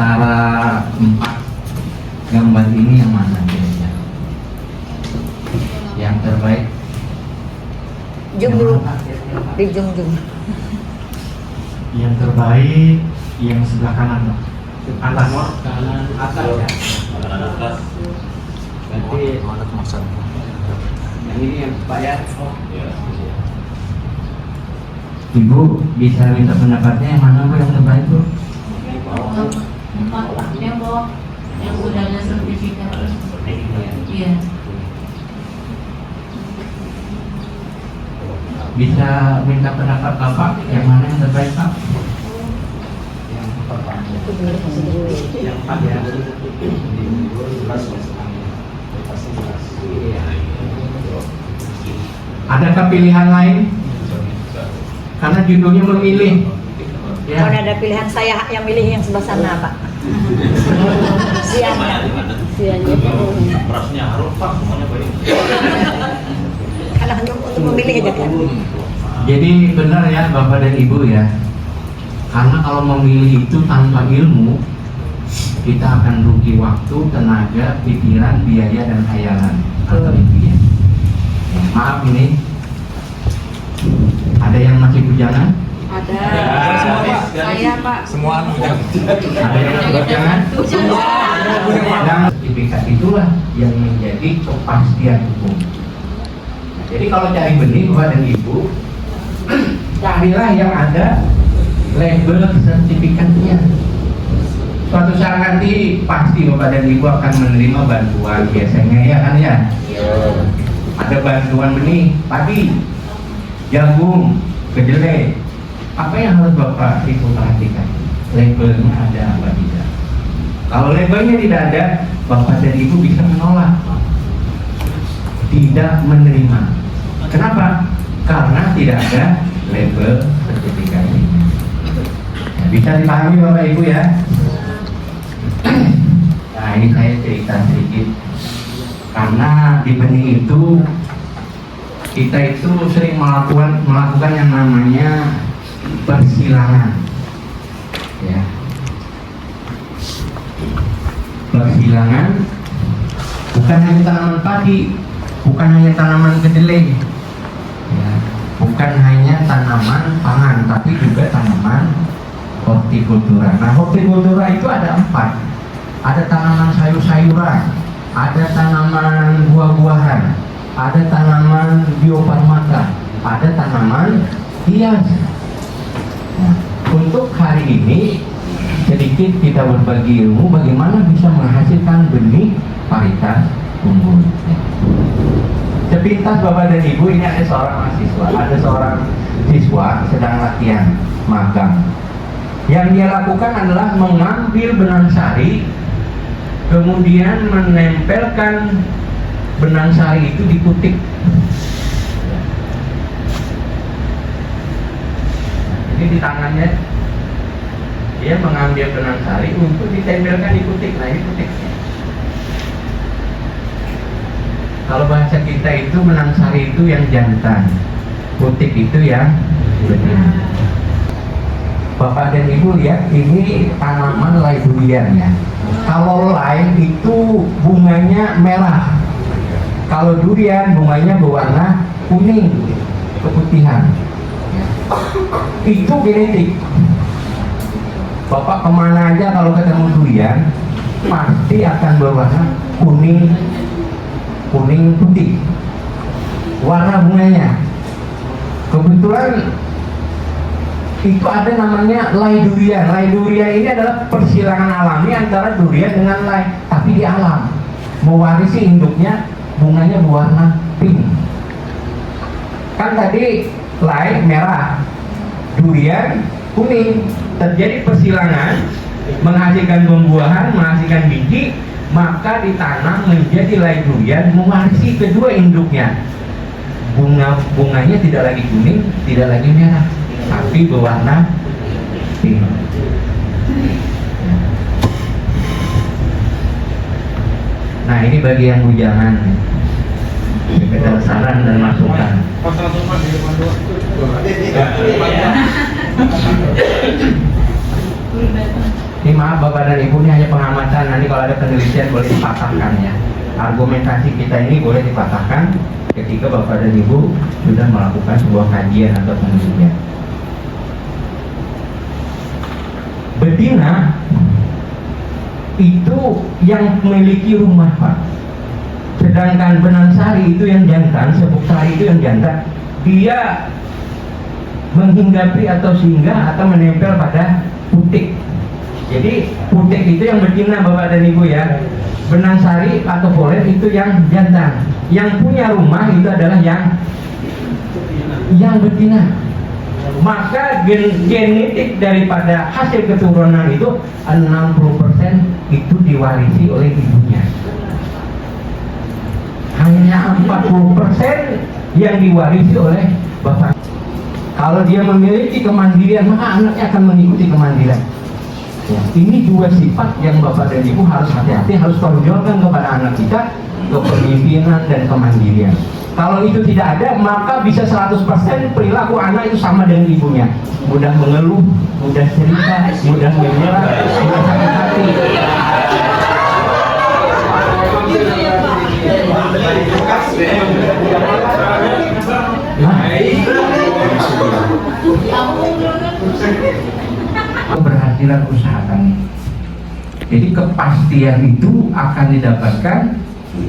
antara 4 gambar ini yang mana kira-kira? Yang terbaik? Zoom dulu, di zoom. Yang terbaik yang sebelah kanan, Pak. Atas. Kanan atas ya? Kanan atas. Berarti yang ini yang Pak ya? Ya. Ibu bisa minta pendapatnya yang mana Bu yang terbaik Bu? Yang bawah, yang udah ada sertifikat. Iya. Bisa minta pendapat Bapak yang mana yang terbaik Pak? Yang Bapak. Yang Pak ya. Adakah pilihan lain? Karena judulnya memilih. Kalau ada pilihan saya yang milih yang sebelah sana, Pak. Namanya di mana? Siannya. Berasnya harus Pak, semuanya baik. Karena hanya untuk memilih aja kan. Jadi benar ya Bapak dan Ibu ya. Karena kalau memilih itu tanpa ilmu, kita akan rugi waktu, tenaga, pikiran, biaya dan khayalan atau impian. Ya, maaf ini, ada yang masih bujangan? Ada. Semua, Pak. Saya Pak. Semua bujang. Ada yang bujangan? Dan sertifikat itulah yang menjadi kepastian hukum. Nah, jadi kalau cari benih Bapak dan Ibu, carilah yang ada label sertifikatnya. Suatu saat nanti pasti Bapak dan Ibu akan menerima bantuan biasanya ya kan ya. Ada bantuan benih padi, jagung, kedelai. Apa yang harus Bapak Ibu perhatikan? Labelnya ada apa tidak? Kalau labelnya tidak ada, Bapak dan Ibu bisa menolak, tidak menerima. Kenapa? Karena tidak ada label sertifikatnya. Ya, bisa dipahami Bapak Ibu ya. Nah ini saya cerita sedikit. Karena di benih itu kita itu sering melakukan yang namanya persilangan. Ya. Persilangan bukan hanya tanaman padi, bukan hanya tanaman kedelai, ya, bukan hanya tanaman pangan, tapi juga tanaman hortikultura. Nah, hortikultura itu ada 4. Ada tanaman sayur-sayuran, ada tanaman buah-buahan, ada tanaman biofarmaka, ada tanaman hias. Nah, untuk hari ini sedikit kita berbagi ilmu bagaimana bisa menghasilkan benih varietas unggul. Sepintas Bapak dan Ibu, ini ada seorang mahasiswa, ada seorang siswa sedang latihan magang. Yang dia lakukan adalah mengambil benang sari, kemudian menempelkan benang sari itu di putik. Ini di tangannya dia mengambil benang sari untuk ditempelkan di putik. Nah ini putiknya. Kalau bahasa kita itu benang sari itu yang jantan, putik itu yang betina. Bapak dan Ibu lihat ini tanaman lay durian ya. Kalau lay itu bunganya merah, kalau durian bunganya berwarna kuning keputihan. Itu genetik. Bapak kemana aja kalau ketemu durian pasti akan berwarna kuning putih warna bunganya. Kebetulan itu ada namanya lay durian. Lay durian ini adalah persilangan alami antara durian dengan lay, tapi di alam mewarisi induknya bunganya berwarna pink. Kan tadi lay merah, durian kuning, terjadi persilangan menghasilkan buah-buahan, menghasilkan biji, maka ditanam menjadi lay durian mewarisi kedua induknya. Bunganya tidak lagi kuning, tidak lagi merah, tapi berwarna pink. Nah ini bagi yang bujangan, sekedar saran dan masukan. Ini maaf Bapak dan Ibu, ini hanya pengamatan. Nanti kalau ada penelitian boleh dipatahkan ya. Argumentasi kita ini boleh dipatahkan ketika Bapak dan Ibu sudah melakukan sebuah kajian atau penelitian. Betina itu yang memiliki rumah, Pak. Sedangkan benang sari itu yang jantan, sebuk sari itu yang jantan. Dia menghinggapi atau singgah atau menempel pada putik. Jadi putik itu yang betina Bapak dan Ibu ya. Benang sari atau polen itu yang jantan. Yang punya rumah itu adalah yang betina. Maka genetik daripada hasil keturunan itu 60% itu diwarisi oleh ibunya. Hanya 40% yang diwarisi oleh bapak. Kalau dia memiliki kemandirian, maka anaknya akan mengikuti kemandirian. Ya, ini dua sifat yang Bapak dan Ibu harus hati-hati, harus tonjolkan kepada anak kita, kepemimpinan dan kemandirian. Kalau itu tidak ada, maka bisa 100% perilaku anak itu sama dengan ibunya. Mudah mengeluh, mudah cerita, mudah menyerah, mudah sakit hati. Keberhasilan usaha kami. Jadi kepastian itu akan didapatkan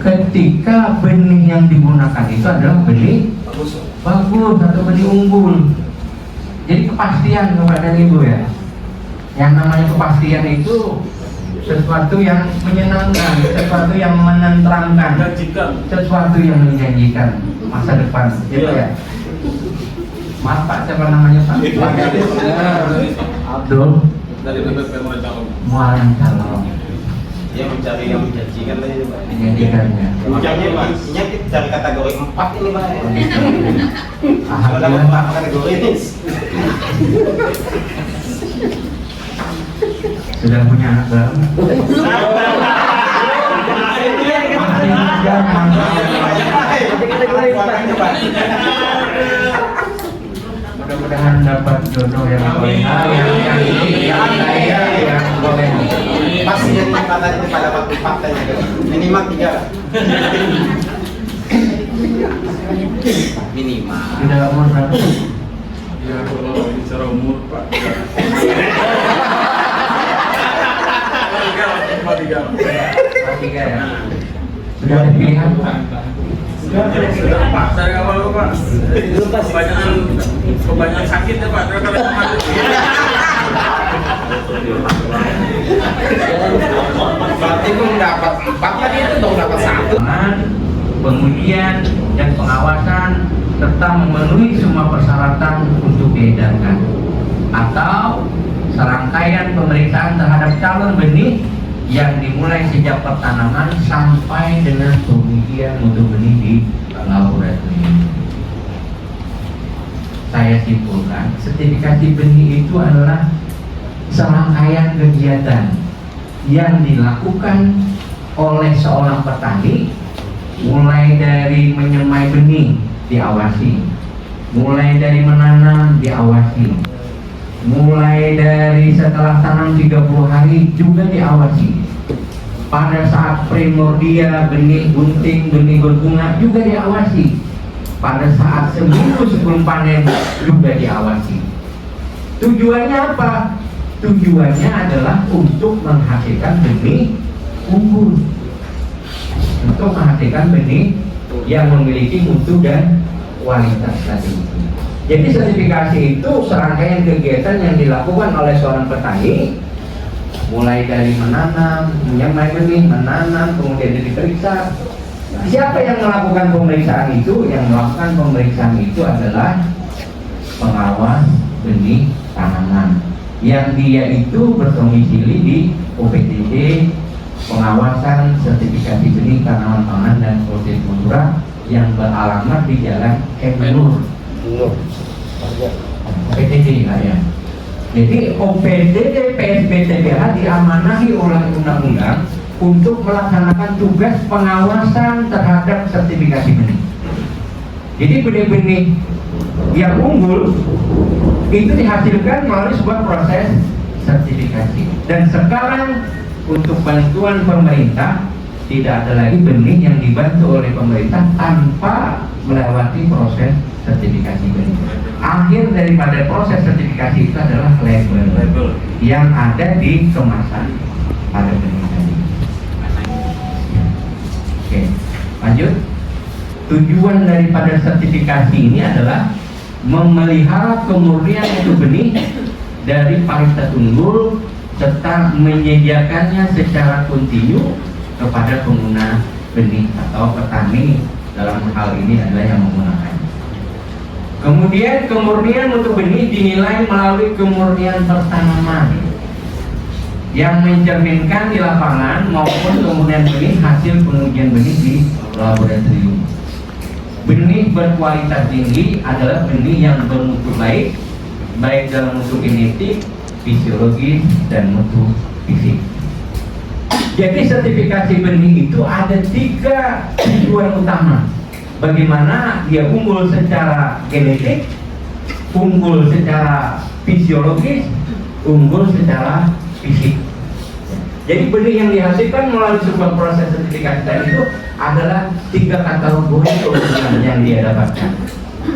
ketika benih yang digunakan itu adalah benih bagus atau benih unggul. Jadi kepastian kepada Ibu ya. Yang namanya kepastian itu sesuatu yang menyenangkan, sesuatu yang menenteramkan, sesuatu yang menjanjikan masa depan, gitu ya. Maaf Pak, siapa namanya Pak? Abdul dari BPP Mualan Calon. Dia mencari yang menjanjikan tadi Pak. Menjanjikannya. Ucapnya Pak, ini dari kategori 4 ini Pak. Sudah Alhamdulillah. 4 kategori ini. Sudah punya anak baru? Mudah-mudahan dapat jodoh yang boleh, yang kaya, yang boleh. Pasti jadi kata itu pada waktu faktanya minimal 3. Minimal. Sudah umur berapa? Ya kalau bicara umur Pak. Tiga ya. Sudah ada pilihan Pak? Sudah Pak, dari awal Pak. Kebanyakan sakit ya Pak. Berarti belum dapat 4 tadi itu dong dapat 1. Pengujian dan pengawasan serta memenuhi semua persyaratan untuk diedarkan, atau serangkaian pemeriksaan terhadap calon benih yang dimulai sejak pertanaman sampai dengan pengujian mutu benih di laboratorium. Saya simpulkan, sertifikasi benih itu adalah serangkaian kegiatan yang dilakukan oleh seorang petani, mulai dari menyemai benih diawasi, mulai dari menanam diawasi, mulai dari setelah tanam 30 hari juga diawasi. Pada saat primordia, benih gunting, benih berbunga juga diawasi. Pada saat seminggu sebelum panen juga diawasi. Tujuannya apa? Tujuannya adalah untuk menghasilkan benih unggul, untuk menghasilkan benih yang memiliki mutu dan kualitas tadi. Jadi sertifikasi itu serangkaian kegiatan yang dilakukan oleh seorang petani, mulai dari menanam, menyemai benih, menanam, kemudian diperiksa. Siapa yang melakukan pemeriksaan itu? Yang melakukan pemeriksaan itu adalah pengawas benih tanaman, yang dia itu berdomisili di OPTD, pengawasan sertifikasi benih tanaman pangan dan hortikultura, yang beralamat di Jalan Nur. OPTD ya. Jadi OPTD PSBTBH diamanahi oleh undang-undang untuk melaksanakan tugas pengawasan terhadap sertifikasi benih. Jadi benih-benih yang unggul itu dihasilkan melalui sebuah proses sertifikasi. Dan sekarang untuk bantuan pemerintah tidak ada lagi benih yang dibantu oleh pemerintah tanpa melewati proses sertifikasi benih. Akhir daripada proses sertifikasi itu adalah label yang ada di kemasan pada benih tadi. Oke, lanjut. Tujuan daripada sertifikasi ini adalah memelihara kemurnian mutu benih dari varietas unggul serta menyediakannya secara kontinu kepada pengguna benih atau petani, dalam hal ini adalah yang menggunakannya. Kemudian kemurnian mutu benih dinilai melalui kemurnian pertanaman yang mencerminkan di lapangan maupun kemurnian benih hasil pengujian benih di laboratorium. Benih berkualitas tinggi adalah benih yang bermutu baik, baik dalam mutu genetik, fisiologis, dan mutu fisik. Jadi sertifikasi benih itu ada 3 tujuan utama. Bagaimana dia unggul secara genetik, unggul secara fisiologis, unggul secara fisik. Jadi benih yang dihasilkan melalui sebuah proses sertifikasi tadi itu adalah 3 kategori keunggulan yang dia dapatkan.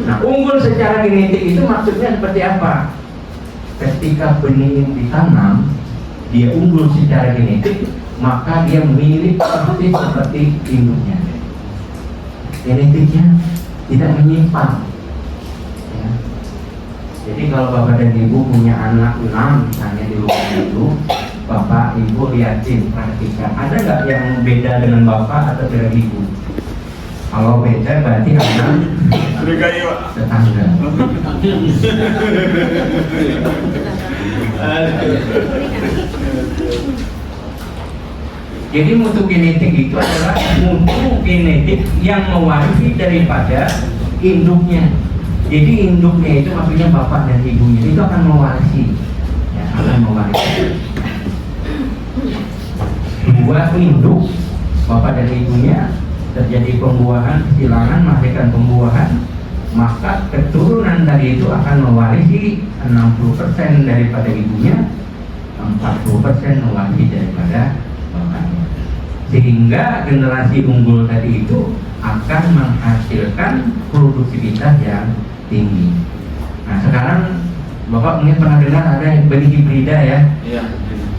Nah, unggul secara genetik itu maksudnya seperti apa? Ketika benih ditanam, dia unggul secara genetik, maka dia mirip persis seperti induknya. Genetiknya tidak menyimpang. Ya. Jadi kalau bapak dan ibu punya anak 6 misalnya di rumah itu, bapak ibu liatin, perhatikan, ada nggak yang beda dengan bapak atau dengan ibu? Kalau beda berarti anak tetangga. Jadi mutu genetik itu adalah mutu genetik yang mewarisi daripada induknya. Jadi induknya itu maksudnya bapak dan ibunya itu akan mewarisi, ya, akan mewarisi. 2 induk bapak dan ibunya terjadi pembuahan, kesilangan menghasilkan pembuahan, maka keturunan tadi itu akan mewarisi 60% daripada ibunya, 40% mewarisi daripada bapaknya. Sehingga generasi unggul tadi itu akan menghasilkan produktivitas yang tinggi. Nah, sekarang bapak mungkin pernah dengar ada benih hibrida ya? Iya.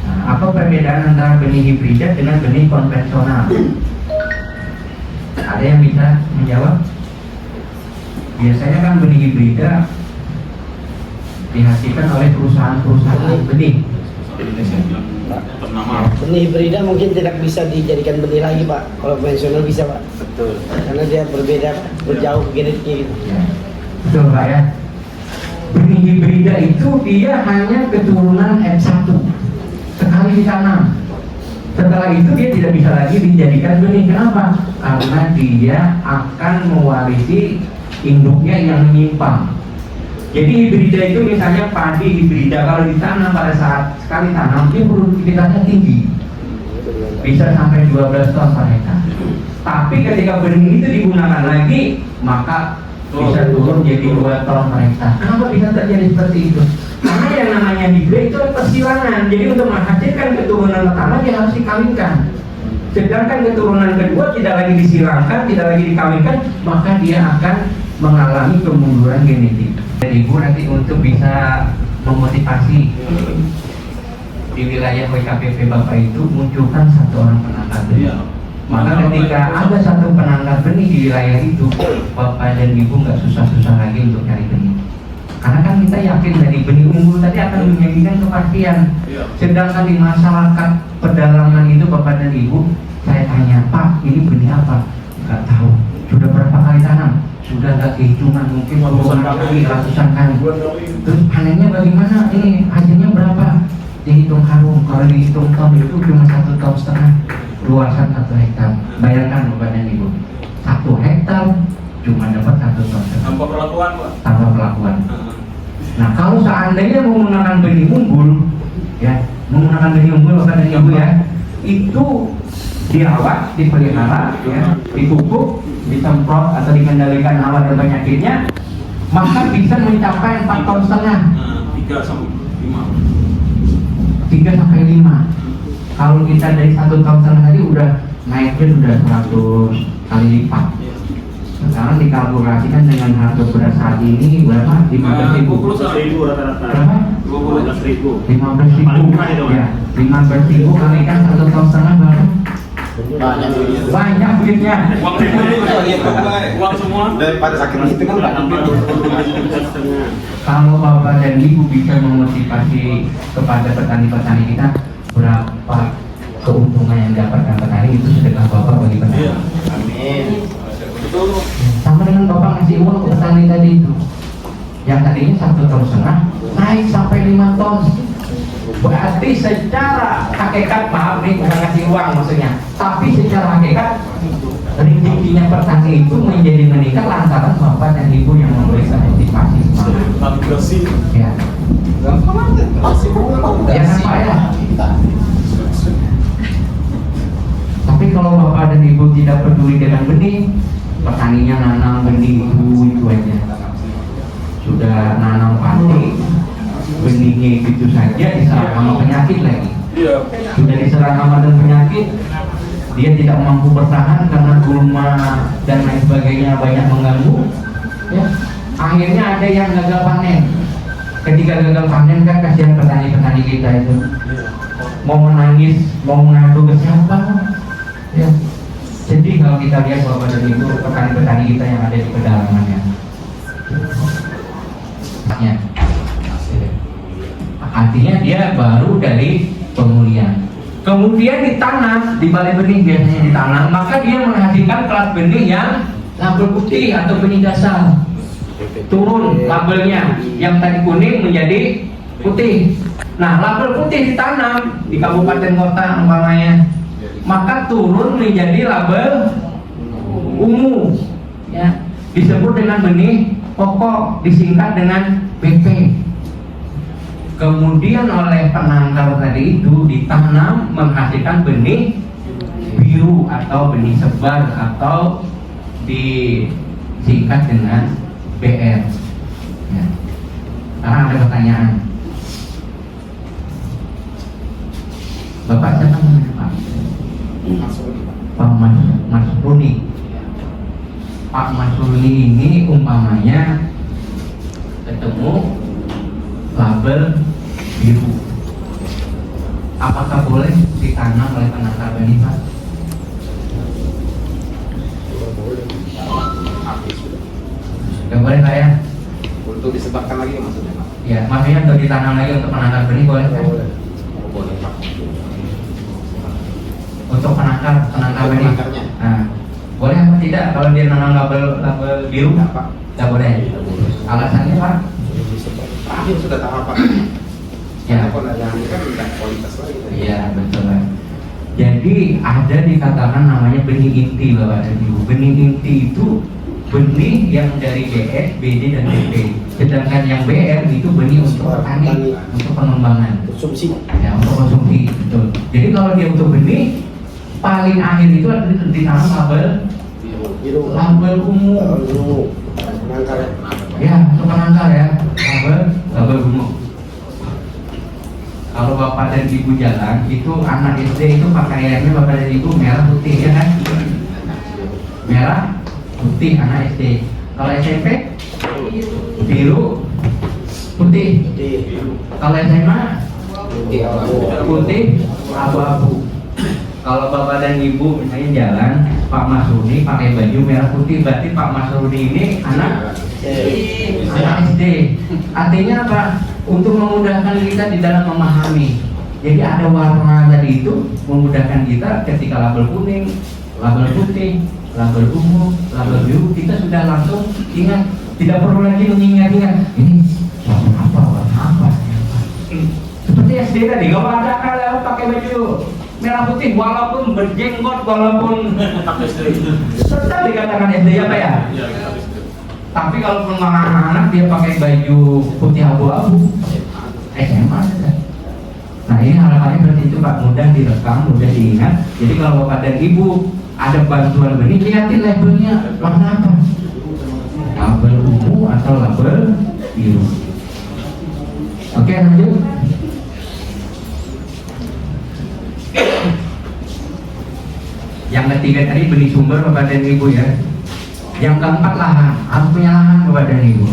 Nah, apa perbedaan antara benih hibrida dengan benih konvensional? Ada yang bisa menjawab? Biasanya kan benih hibrida dihasilkan oleh perusahaan-perusahaan benih. Benih hibrida mungkin tidak bisa dijadikan benih lagi Pak. Kalau konvensional bisa Pak. Betul. Karena dia berbeda, berjauh genetiknya gitu. Ya. Betul Pak ya. Benih hibrida itu dia hanya keturunan F1 sekali ditanam. Setelah itu dia tidak bisa lagi dijadikan benih. Kenapa? Karena dia akan mewarisi induknya yang menyimpang. Jadi hibrida itu misalnya padi hibrida, kalau ditanam pada saat sekali tanam dia produktivitasnya tinggi, bisa sampai 12 ton per hektar. Tapi ketika benih itu digunakan lagi, maka bisa turun jadi 2 ton per hektar. Kenapa bisa terjadi seperti itu? Karena yang namanya hibrid itu persilangan. Jadi untuk menghasilkan keturunan pertama dia harus dikawinkan. Sedangkan keturunan kedua tidak lagi disilangkan, tidak lagi dikawinkan, maka dia akan mengalami kemunduran genetik. Dan ibu nanti untuk bisa memotivasi di wilayah WKPP bapak itu munculkan 1 orang penangkap benih. Maka ketika ada 1 penangkap benih di wilayah itu, bapak dan ibu nggak susah-susah lagi untuk cari benih. Karena kan kita yakin dari benih unggul tadi akan menjadikan kepastian. Sedangkan di masyarakat pedalaman itu bapak dan ibu, saya tanya, Pak, ini benih apa? Nggak tahu. Sudah berapa kali tanam? Sudah nggak kehitungan, mungkin ratusan kali. Terus panennya bagaimana? Ini hasilnya berapa? Dihitung karung. Kalau dihitung ton itu cuma 1,5 ton, luasan 1 hektar. Bayangkan bapak dan ibu, 1 hektar cuma dapat 1 ton. Tanpa perlakuan, Pak. Tanpa perlakuan. Nah, kalau seandainya menggunakan benih unggul, ya, menggunakan benih unggul bapak dan ibu ya, itu dirawat, dipelihara, ya, dipupuk, disemprot atau dikendalikan hawa dan penyakitnya, maka bisa mencapai 4,5 ton. 3 sampai 5. 3 sampai 5. Kalau kita dari 1 tahun setengah tadi udah naiknya sudah 100 kali lipat. Sekarang dikalkulasikan dengan harga beras saat ini berapa? 15.000. 20.000 rata-rata. Berapa? 15.000. 15.000. Ya, 15.000 kalikan 1 tahun setengah berapa? Banyak duitnya. Banyak duitnya. Uang uang semua. Daripada sakit itu kan banyak. Kalau Bapak dan Ibu bisa memotivasi kepada petani-petani kita, berapa keuntungan yang didapatkan petani itu sedekah Bapak bagi petani. Amin. Sama dengan Bapak ngasih uang ke petani tadi itu, yang tadinya 1 ton setengah naik sampai 5 ton. Berarti secara hakikat, maaf nih bukan ngasih uang maksudnya, tapi secara hakikat rezekinya petani itu menjadi meningkat lantaran Bapak dan Ibu yang memberikan motivasi semangat. Ya. Jangan payah. Tapi kalau Bapak dan Ibu tidak peduli dengan benih, petaninya nanam benih itu aja. Sudah nanam padi, benihnya itu saja diserang sama penyakit lagi. Iya. Sudah diserang hama dan penyakit, dia tidak mampu bertahan karena gulma dan lain sebagainya banyak mengganggu. Ya. Akhirnya ada yang gagal panen. Ketika gagal panen kan kasihan petani-petani kita itu, mau menangis, mau mengadu ke siapa? Ya. Jadi kalau kita lihat Bapak dan Ibu petani-petani kita yang ada di pedalamannya, ya. Artinya dia baru dari pemulihan. Kemudian ditanam di balai benih, biasanya ditanam, maka dia menghasilkan kelas benih yang label putih atau benih dasar. Turun labelnya, yang tadi kuning menjadi putih. Nah, label putih ditanam di kabupaten kota umpamanya, maka turun menjadi label ungu, ya, disebut dengan benih pokok, disingkat dengan BP. Kemudian oleh penangkar tadi itu ditanam menghasilkan benih biru atau benih sebar atau disingkat dengan BR. Ya. Sekarang ada pertanyaan, Bapak siapa namanya Pak? Pak Mas Runi. Pak Mas Runi ini umpamanya ketemu label biru, apakah boleh ditanam oleh penangkar benih Pak? Gak boleh Pak ya? Untuk disebarkan lagi maksudnya Pak? Ya, maksudnya untuk ditanam lagi untuk penangkar benih boleh Pak? Boleh Pak. Untuk penangkar benih? Penangkarnya? Nah, boleh apa tidak kalau dia nanam label biru? Enggak Pak. Gak boleh. Alasannya Pak? Terakhir sudah tahapan. Ya. Kalau ada yang kan tidak kualitas lagi. Iya betul Pak. Jadi ada dikatakan namanya benih inti Bapak dan Ibu. Benih inti itu benih yang dari BS, BD dan BP. Sedangkan yang BR itu benih untuk petani, untuk pengembangan, Konsumsi. ya untuk konsumsi. Betul. Jadi kalau dia untuk benih, paling akhir itu adalah ditanam label Biru. label ungu. Penangkar ya. Ya, untuk penangkar ya, label ungu. Kalau Bapak dan Ibu jalan, itu anak SD itu pakaiannya Bapak dan Ibu merah putih ya kan? Merah putih anak SD. Kalau SMP biru putih. Kalau SMA putih abu-abu. Kalau Bapak dan Ibu misalnya jalan, Pak Mas Rudi pakai baju merah putih, berarti Pak Mas Rudi ini anak SD. Artinya apa? Untuk memudahkan kita di dalam memahami. Jadi ada warna tadi itu memudahkan kita ketika label kuning, label putih, label ungu, label biru, kita sudah langsung ingat. Tidak perlu lagi mengingat-ingat ini warna apa. Seperti SD tadi, kalau ada kalau pakai baju merah putih walaupun berjenggot, walaupun tetap dikatakan SD ya Pak ya. Tapi kalau anak dia pakai baju putih abu-abu, SMA saja. Nah ini hal-halnya seperti itu Pak, mudah direkam, mudah diingat. Jadi kalau Bapak dan Ibu ada bantuan benih, lihatin labelnya warna apa, label ungu atau label biru. Oke lanjut. tiga tadi benih sumber Bapak dan Ibu ya. Yang keempat lahan, harus punya lahan Bapak dan Ibu.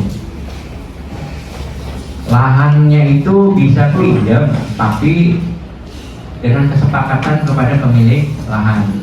Lahannya itu bisa pinjam, tapi dengan kesepakatan kepada pemilik lahan.